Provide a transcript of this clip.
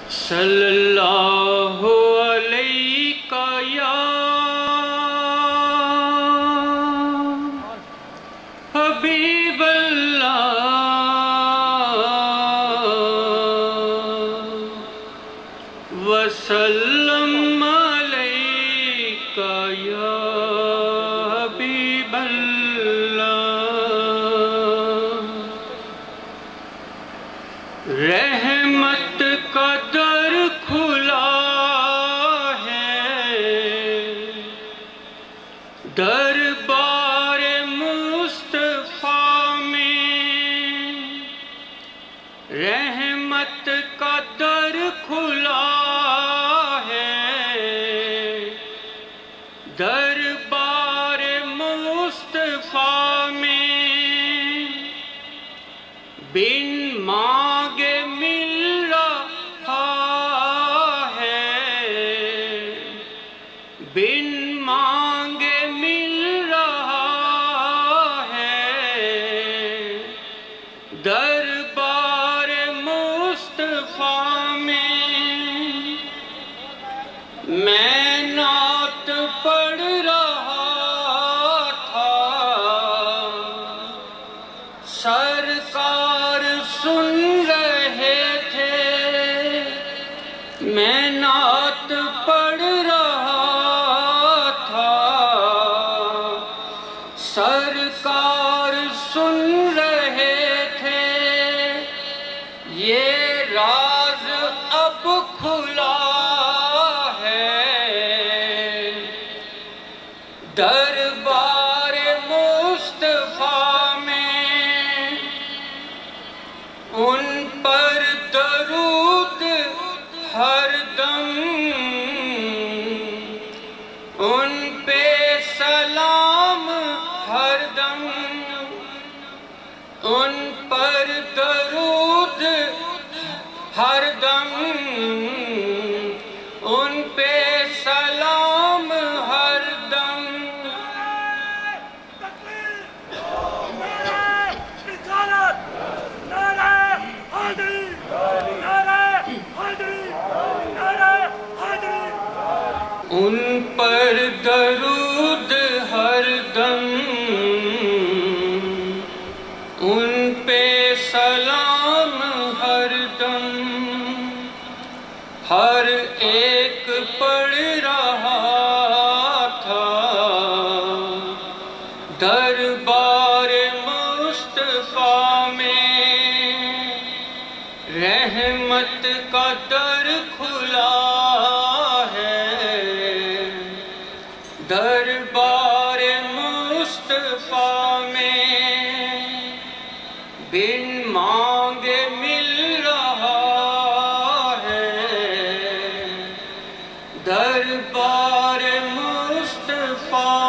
صلی اللہ علیہ یا حبیب اللہ وسلم علیہ یا حبیب اللہ رحمت کا در کھلا ہے دربار مصطفیٰ میں رحمت کا در کھلا ہے دربار مصطفیٰ میں بن مانگے مل رہا ہے بن مانگے مل رہا ہے دربار مصطفیٰ میں نعت پڑھ رہا تھا سرکار سن رہے تھے میں نعت پڑھ رہا تھا سرکار سن رہے تھے یہ راز اب کھلا دربار مصطفیٰ میں ان پر درود ہر دم ان پہ سلام ہر دم ان پر درود ہر دم ان پہ سلام ہر دم ان پر درود ہر دم ان پہ سلام ہر دم ہر ایک پڑھ رہا تھا دربار مصطفیٰ میں رحمت کا در کھلا دربار مصطفیٰ میں بن مانگے مل رہا ہے دربار مصطفیٰ